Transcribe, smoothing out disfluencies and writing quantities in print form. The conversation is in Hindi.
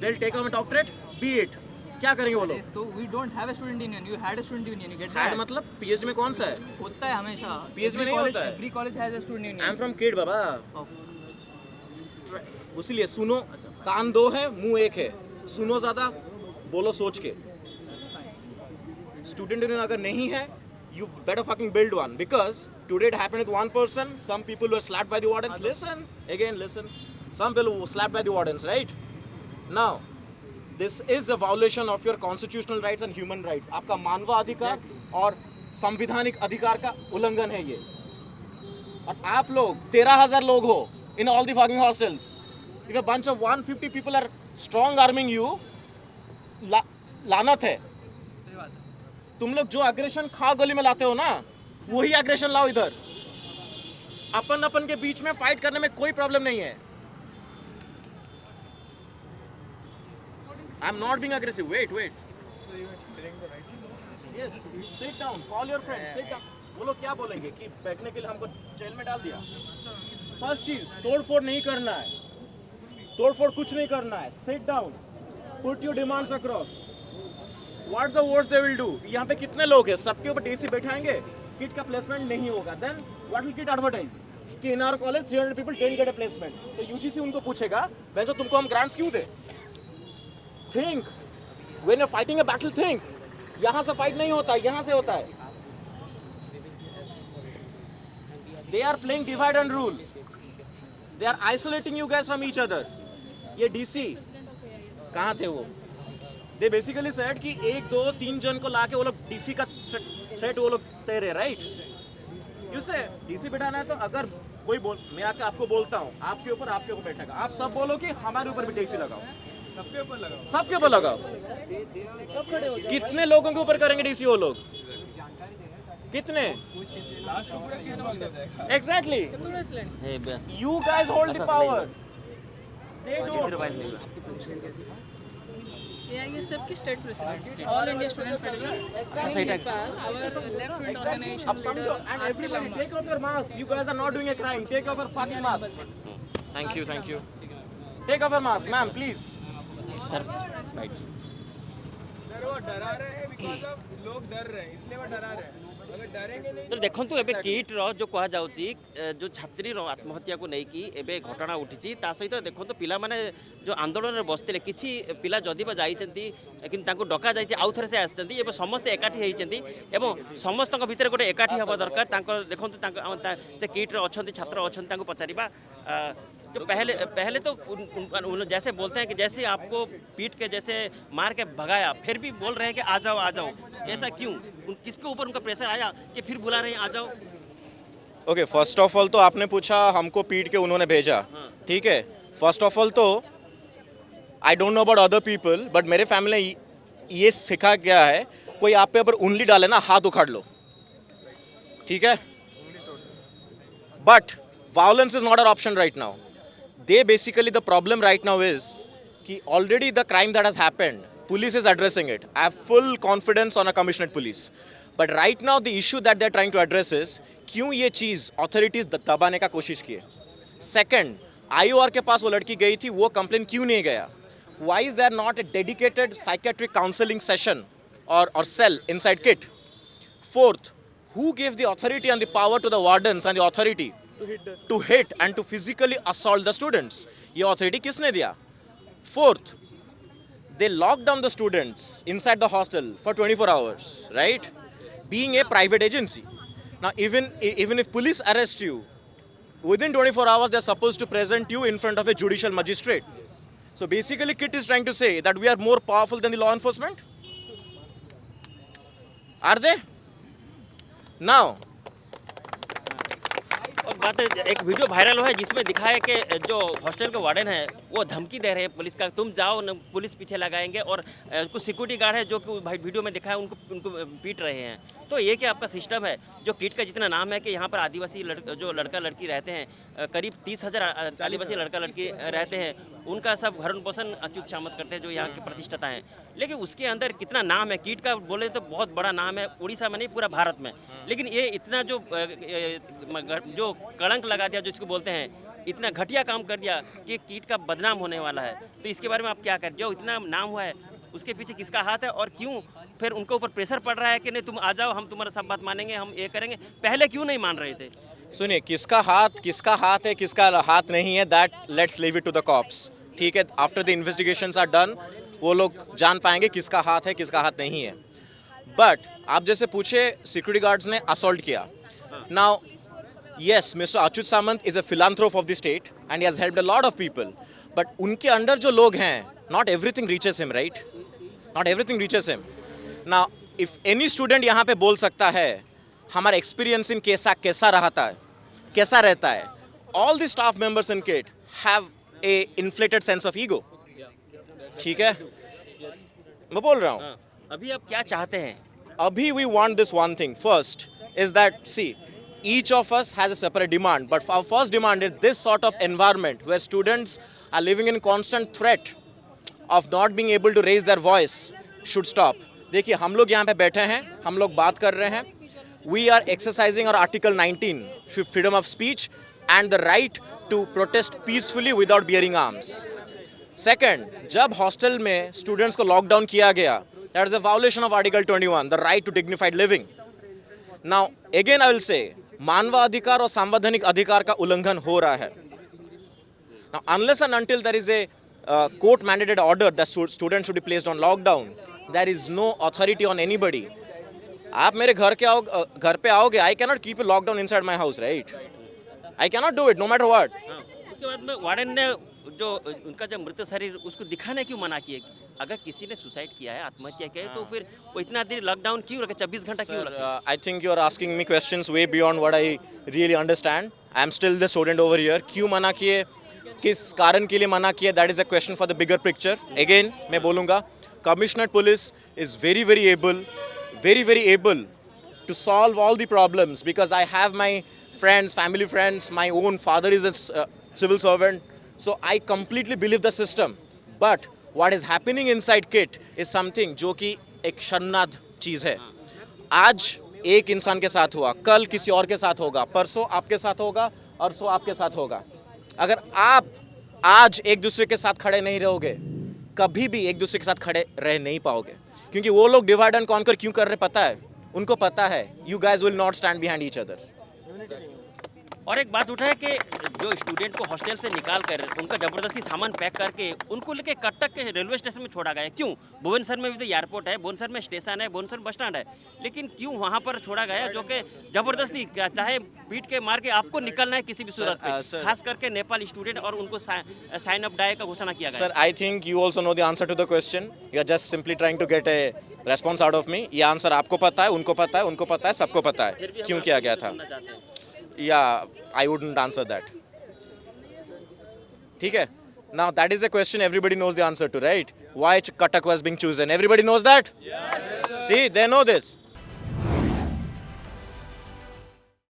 They'll take on a doctorate, be it. क्या करेंगे वो लोग? तो we don't have a student union. You had a student union. You get Had that? मतलब PhD में कौन सा है? होता है हमेशा. PhD में नहीं होता है. Every college has a student union. I'm from KID Baba. Oh. उसीलिए सुनो, कान दो है, मुंह एक है. सुनो ज़्यादा, बोलो सोच के. Student union अगर नहीं है, you better fucking build one, because today it happened with one person. Some people were slapped by the wardens. Listen, again listen. Some people were slapped by the wardens, right? Now, this is a violation of your constitutional rights and human rights. आपका मानव अधिकार और संवैधानिक अधिकार का उल्लंघन है ये. और आप लोग 13,000 लोग हो in all the fucking hostels. If a bunch of 150 people are strong arming you, लानत है. तुम लोग जो अग्रेशन खा गली में लाते हो ना, वही अग्रेशन लाओ इधर. अपन के बीच में फाइट करने में कोई प्रॉब्लम नहीं है. I'm not being aggressive. Wait. So you are telling the right? Yes. Sit down. Call your friends. Sit down. वो लोग क्या बोलेंगे कि बैठने के लिए हमको जेल में डाल दिया. फर्स्ट चीज, तोड़फोड़ नहीं करना है. तोड़फोड़ कुछ नहीं करना है. Sit down. Put your demands across. What's the worst they will do? यहाँ पे कितने लोग हैं? सबके ऊपर डीसी बैठाएंगे. किट का प्लेसमेंट नहीं होगा. Then what will kit advertise? कि in our college 300 people didn't get a placement. तो UGC उनको पूछेगा, वैसे तुमको हम ग्रांट्स क्यों दे? Think. When you're fighting a battle, think. यहाँ से फाइट नहीं होता है, यहाँ से होता है. They are playing divide and rule. They are isolating you guys from each other. ये DC कहाँ थे वो? They basically said कि 1, 2, 3 जन को लाके वो लोग DC का थ्रेट वो लोग दे रहे, right? You say DC बिठाना है तो अगर कोई मैं आके आपको बोलता हूँ, आपके ऊपर बैठेगा. आप सब बोलो कि हमारे ऊपर भी DC लगाओ. सबके ऊपर लगाओ. कितने लोगों के ऊपर करेंगे डीसी वो लोग? कितने? Exactly. You guys hold the power. They don't. ये सबकी state president all India students federation our left wing organisation अब समझो. And everybody take off your mask. You guys are not doing a crime. Take off your fucking mask. Thank you. Take off your mask ma'am please. Sir वो डरा रहे हैं बिकॉज़ ऑफ लोग डर रहे हैं, इसलिए वो डरा रहे हैं. अगर डरेंगे नहीं तो देखंतु एबे किट रो जो कहा जाउची जो छात्री रो आत्महत्या को नहीं की एबे घटना उठिची ता सहित देखंतु पिला माने जो आंदोलन रे बसतिले किछि पिला जदी बा जाईचंती लेकिन तांको डका जाईची आउ थरे से आछंती एबे समस्त एकाठी हेइचंती एवं समस्त भीतर गोटे एकाठी हबा दरकार. तांको देखंतु तांको से किट रे अछंती छात्र अछंती तांको पचारिबा. जो पहले तो जैसे बोलते हैं कि जैसे आपको पीट के जैसे मार के भगाया फिर भी बोल रहे हैं कि आ जाओ. ऐसा क्यों? किसके ऊपर उनका प्रेशर आया कि फिर बुला रहे हैं आ जाओ? ओके, फर्स्ट ऑफ ऑल तो आपने पूछा हमको पीट के उन्होंने भेजा. ठीक है. फर्स्ट ऑफ ऑल तो I don't know about other people but मेरे फैमिली में ये सिखा गया है, कोई आप पे अगर उंगली डाले ना हाथ उखाड़ लो. ठीक है. But violence is not an option right now. They basically, the problem right now is कि already the crime that has happened, police is addressing it. I have full confidence on a commissioner police. But right now the issue that they're trying to address is क्यों ये चीज़ authorities दबाने का कोशिश किए. Second, IOR के पास वो लड़की गई थी, वो complain क्यों नहीं गया? Why is there not a dedicated psychiatric counseling session or cell inside KIT? Fourth, who gave the authority and the power to the wardens and the authority to hit and to physically assault the students? ये authority किसने दिया? Fourth, they locked down the students inside the hostel for 24 hours, right? Being a private agency. Now even if police arrest you, within 24 hours they're supposed to present you in front of a judicial magistrate. So basically KIT is trying to say that we are more powerful than the law enforcement. Are they? Now और बात एक वीडियो वायरल हुआ है जिसमें दिखा है कि जो हॉस्टल के वार्डन है वो धमकी दे रहे हैं पुलिस का, तुम जाओ न पुलिस पीछे लगाएंगे. और कुछ सिक्योरिटी गार्ड है जो कि भाई वीडियो में दिखा है उनको पीट रहे हैं. तो ये क्या आपका सिस्टम है? जो किट का जितना नाम है कि यहाँ पर आदिवासी जो लड़का लड़की रहते हैं, करीब 30,000 आदिवासी लड़का लड़की रहते हैं, उनका सब भरण पोषण अच्युत शामत करते हैं जो यहाँ की प्रतिष्ठता हैं. लेकिन उसके अंदर कितना नाम है किट का, बोले तो बहुत बड़ा नाम है उड़ीसा में नहीं पूरा भारत में. लेकिन ये इतना जो कलंक लगा दिया जो इसको बोलते हैं इतना घटिया काम कर दिया कि कीट का बदनाम होने वाला है। तो इसके बारे में आप क्या करें? जो इतना नाम हुआ है उसके पीछे किसका हाथ है, और क्यों फिर उनके ऊपर प्रेशर पड़ रहा है कि नहीं तुम आ जाओ, हम तुम्हारा सब बात मानेंगे, हम ये करेंगे? पहले क्यों नहीं मान रहे थे? सुनिए, किसका हाथ है किसका हाथ नहीं है, that let's leave it to the cops. ठीक है, after the investigations are done वो लोग जान पाएंगे किसका हाथ है किसका हाथ नहीं है। बट आप जैसे पूछे, सिक्योरिटी गार्ड्स ने असॉल्ट किया। Now yes, Mr. Achut Samant is a philanthrope of the state and he has helped a lot of people. But उनके अंडर जो लोग हैं, not everything reaches him, right? Not everything reaches him. Now, if any student यहाँ पे बोल सकता है, हमारा experience in कैसा रहता है, all the staff members in KIT have a inflated sense of ego. ठीक है? मैं बोल रहा हूँ। हाँ, अभी आप क्या चाहते हैं? Abhi, we want this one thing. First is that, see, each of us has a separate demand. But our first demand is this sort of environment where students are living in constant threat of not being able to raise their voice should stop. देखिए, हम लोग यहाँ पे बैठे हैं, हम लोग बात कर रहे हैं. We are exercising our Article 19, freedom of speech and the right to protest peacefully without bearing arms. Second, जब हॉस्टल में स्टूडेंट्स को लॉकडाउन किया गया, that is a violation of Article 21, the right to dignified living. Now, again I will say, मानवाधिकार और संवैधानिक अधिकार का उल्लंघन हो रहा है. Now, unless and until there is a court-mandated order that students should be placed on lockdown, there is no authority on anybody. आप मेरे घर पे आओगे, I cannot keep a lockdown inside my house, right? I cannot do it, no matter what. हाँ, उसके बाद में वार्डन ने जो उनका जो मृत शरीर उसको दिखाने क्यों मना किए? अगर किसी ने सुसाइड किया है, आत्महत्या किया है, तो फिर वो इतना देर लॉकडाउन क्यों रखे, 24 घंटा क्यों रखे? I think you are asking me questions way beyond what I really understand. I am still the student over here. क्यों मना किए, किस कारण के लिए मना किए, that is a question for the bigger picture. Again, मैं बोलूँगा, Commissioner Police is very able to solve all the problems because I have my friends, family friends, my own father is a civil servant. So I completely believe the system. But what is happening inside KIT is something जो कि एक शर्मनाक चीज़ है. आज एक इंसान के साथ हुआ, कल किसी और के साथ होगा, परसों आपके साथ होगा, और सो आपके साथ होगा. अगर आप आज एक दूसरे के साथ खड़े नहीं रहोगे, कभी भी एक दूसरे के साथ खड़े रह नहीं पाओगे. क्योंकि वो लोग डिवाइड एंड कॉन्कर क्यों कर रहे पता है, उनको पता है you guys will not stand behind each other. और एक बात उठा है कि जो स्टूडेंट को हॉस्टल से निकाल कर उनका ज़बरदस्ती सामान पैक करके उनको लेके कटक के रेलवे स्टेशन में छोड़ा गया है. क्यों? भुवनेश्वर में भी तो एयरपोर्ट है, भुवनेश्वर में स्टेशन है, भुवनेश्वर बस स्टैंड है, लेकिन क्यों वहाँ पर छोड़ा गया जो कि ज़बरदस्ती चाहे पीट के मार के आपको निकलना है किसी भी सूरत में, खास करके नेपाल स्टूडेंट, और उनको साइन अप डाई का घोषणा किया गया. Sir, I think you also know the answer to the question. You are just simply trying to get a response out of me. ये आंसर आपको पता है, उनको पता है, उनको पता है, सबको पता है क्यों किया गया था. Yeah, I wouldn't answer that. ठीक है? Now that is a question everybody knows the answer to, right? Why Cuttack was being chosen? Everybody knows that? Yes. See, they know this.